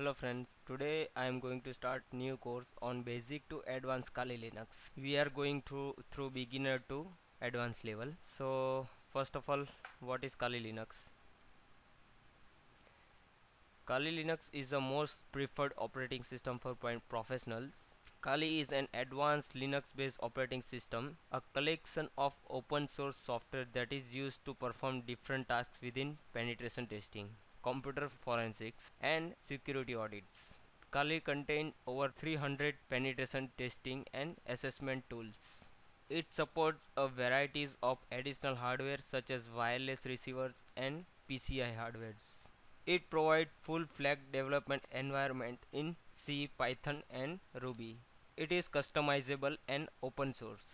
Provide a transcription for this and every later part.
Hello friends, today I am going to start new course on basic to advanced Kali Linux. We are going through beginner to advanced level. So first of all, what is Kali Linux? Kali Linux is the most preferred operating system for professionals. Kali is an advanced Linux-based operating system, a collection of open source software that is used to perform different tasks within penetration testing, computer forensics, and security audits. Kali contains over 300 penetration testing and assessment tools. It supports a varieties of additional hardware such as wireless receivers and PCI hardware. It provides full-fledged development environment in C, Python and Ruby. It is customizable and open source.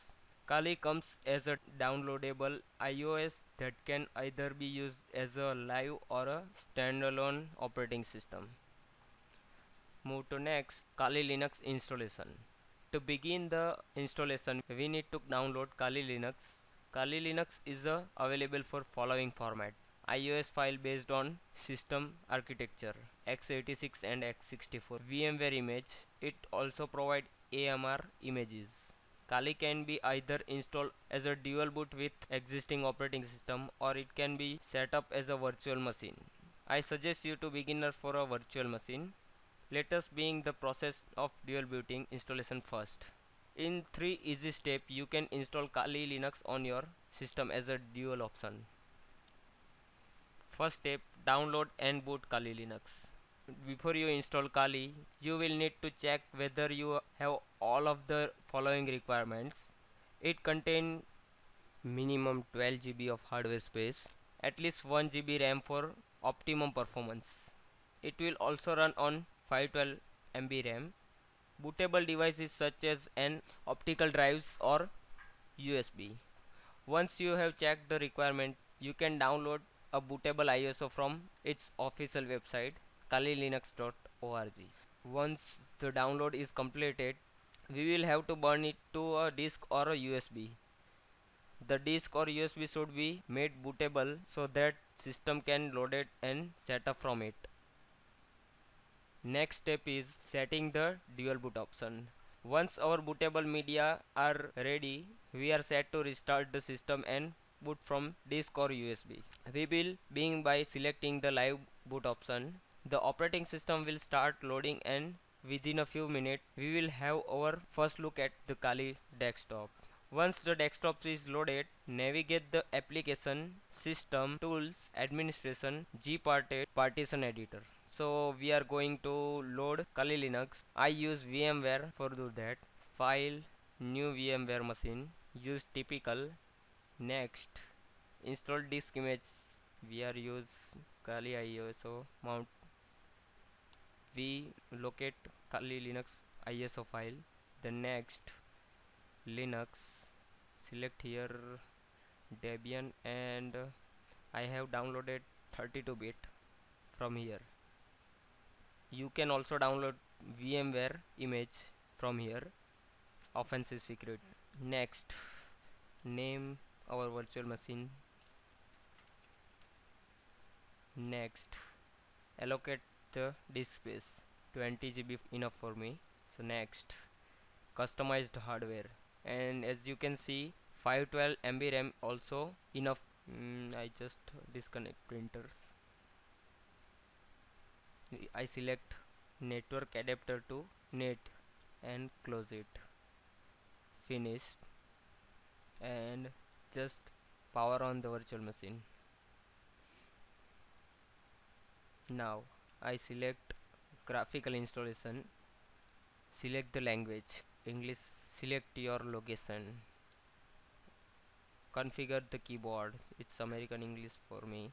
Kali comes as a downloadable iOS that can either be used as a live or a standalone operating system. Move to next, Kali Linux installation. To begin the installation, we need to download Kali Linux. Kali Linux is available for following format: iOS file based on system architecture x86 and x64, VMware image. It also provides AMR images. Kali can be either installed as a dual boot with existing operating system, or it can be set up as a virtual machine. I suggest you to beginner for a virtual machine. Let us begin the process of dual booting installation first. In 3 easy steps, you can install Kali Linux on your system as a dual option. First step, download and boot Kali Linux. Before you install Kali, you will need to check whether you have all of the following requirements. It contains minimum 12 GB of hardware space, at least 1 GB RAM for optimum performance. It will also run on 512 MB RAM. Bootable devices such as an optical drives or USB. Once you have checked the requirement, you can download a bootable ISO from its official website kalilinux.org. Once the download is completed, we will have to burn it to a disk or a USB. The disk or USB should be made bootable so that system can load it and set up from it. Next step is setting the dual boot option. Once our bootable media are ready, we are set to restart the system and boot from disk or USB. We will begin by selecting the live boot option. The operating system will start loading, and within a few minutes we will have our first look at the Kali desktop. Once the desktop is loaded, navigate the application, system, tools, administration, gparted, partition editor. So we are going to load Kali Linux. I use VMware for do that. File, new VMware machine, use typical. Next, install disk image. We are use Kali ISO mount. We locate Kali Linux ISO file. The next, Linux, select here Debian, and I have downloaded 32-bit from here. You can also download VMware image from here. Offensive security. Next, name our virtual machine. Next, allocate the disk space. 20 GB enough for me. So next, customized hardware, and as you can see 512 MB RAM also enough. I just disconnect printers. I select network adapter to net and close it. Finished, and just power on the virtual machine. Now I select graphical installation, select the language English, select your location, configure the keyboard, it's American English for me.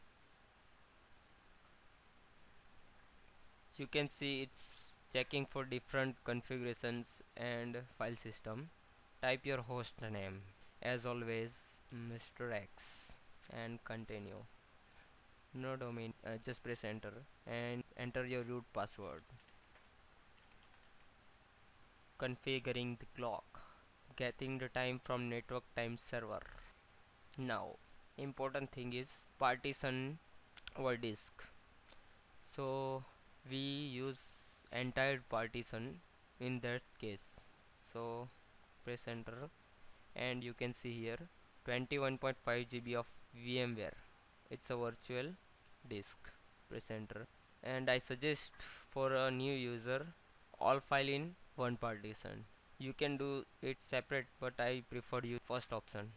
You can see it's checking for different configurations and file system. Type your host name, as always Mr. X, and continue. No domain, just press enter and enter your root password. Configuring the clock, getting the time from network time server. Now important thing is partition our disk. So we use entire partition in that case. So press enter and you can see here 21.5 GB of VMware. It's a virtual disk. Press enter and I suggest for a new user all file in one partition. You can do it separate, but I prefer use first option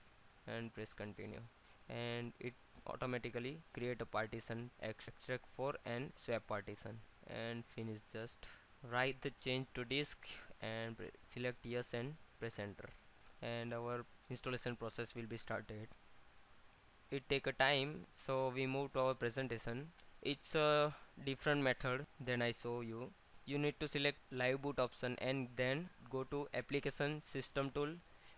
and press continue and it automatically create a partition extract for and swap partition and finish. Just write the change to disk and select yes and press enter and our installation process will be started. It take a time, so we move to our presentation. It's a different method than I show you. You need to select live boot option and then go to application system tool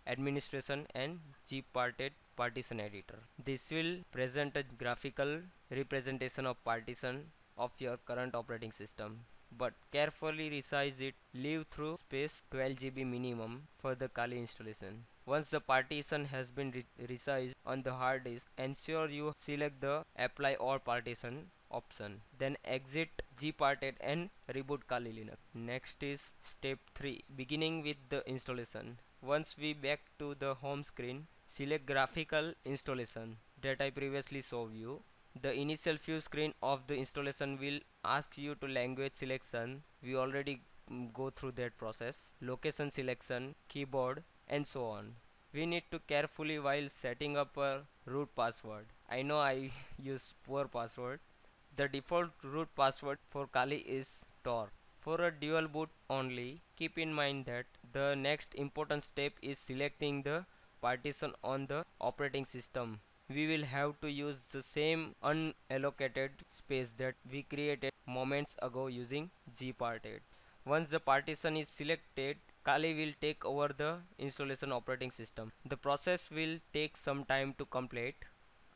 administration and gparted partition editor. This will present a graphical representation of partition of your current operating system, but carefully resize it. Leave through space 12 GB minimum for the Kali installation. Once the partition has been resized on the hard disk, ensure you select the apply all partition option. Then exit gparted and reboot Kali Linux. Next is step 3, beginning with the installation. Once we back to the home screen, select graphical installation that I previously showed you. The initial few screen of the installation will ask you to language selection. We already go through that process. Location selection, keyboard and so on. We need to carefully while setting up a root password. I know I use poor password. The default root password for Kali is Tor. For a dual boot only, keep in mind that the next important step is selecting the partition on the operating system. We will have to use the same unallocated space that we created moments ago using gparted. Once the partition is selected, Kali will take over the installation operating system. The process will take some time to complete.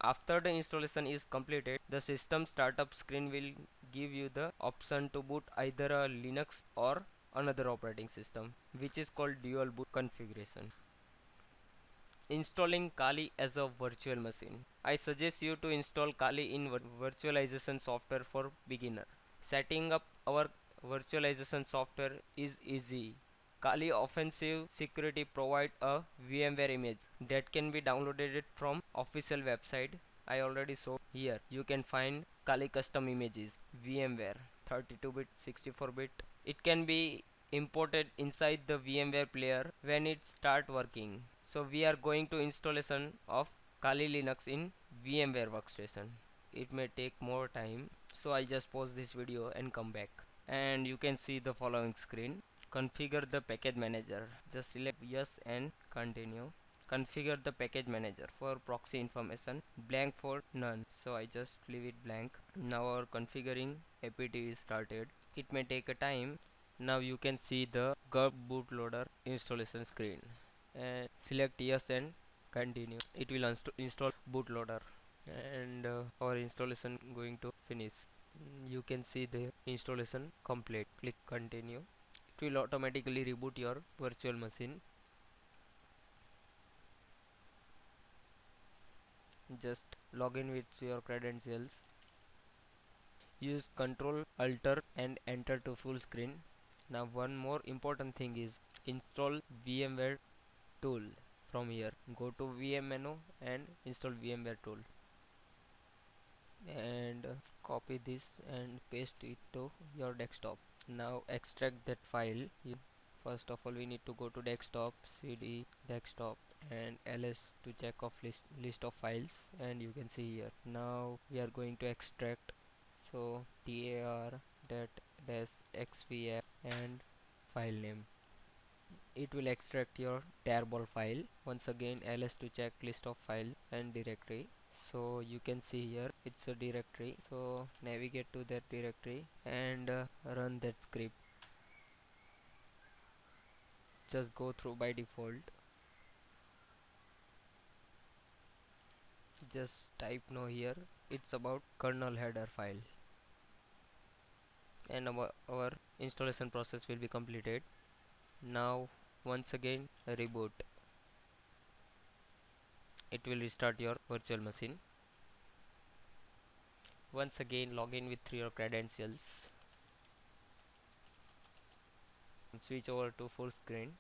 After the installation is completed, the system startup screen will give you the option to boot either a Linux or another operating system, which is called dual boot configuration. Installing Kali as a virtual machine. I suggest you to install Kali in virtualization software for beginner. Setting up our virtualization software is easy. Kali Offensive Security provide a VMware image that can be downloaded from official website. I already showed here. You can find Kali custom images, VMware, 32-bit, 64-bit. It can be imported inside the VMware player when it start working. So we are going to installation of Kali Linux in VMware workstation. It may take more time, so I just pause this video and come back. And you can see the following screen. Configure the package manager. Just select yes and continue. Configure the package manager. For proxy information, blank for none, so I just leave it blank. Now our configuring apt is started. It may take a time. Now you can see the GURB bootloader installation screen and select yes and continue. It will install bootloader and our installation going to finish. You can see the installation complete. Click continue. It will automatically reboot your virtual machine. Just log in with your credentials. Use Ctrl Alt and enter to full screen. Now one more important thing is install VMware tool. From here go to VM menu and install VMware tool and copy this and paste it to your desktop. Now extract that file. First of all we need to go to desktop, cd desktop and ls to check off list of files, and you can see here. Now we are going to extract, so tar that dash xvf and file name. It will extract your tarball file. Once again ls to check list of files and directory. So you can see here it's a directory, so navigate to that directory and run that script. Just go through by default. Just type no here. It's about kernel header file and our installation process will be completed. Now once again reboot. It will restart your virtual machine. Once again log in with your credentials. switch over to full screen,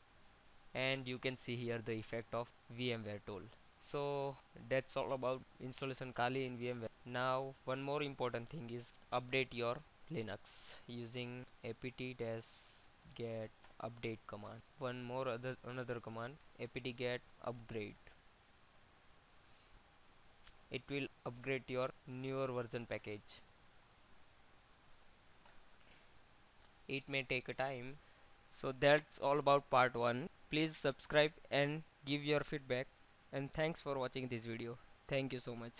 and you can see here the effect of VMware tool. So that's all about installation Kali in VMware. Now one more important thing is update your Linux using apt-get update command. One more another command, apt-get upgrade. It will upgrade your newer version package. It may take a time. So that's all about part 1. Please subscribe and give your feedback, and thanks for watching this video. Thank you so much.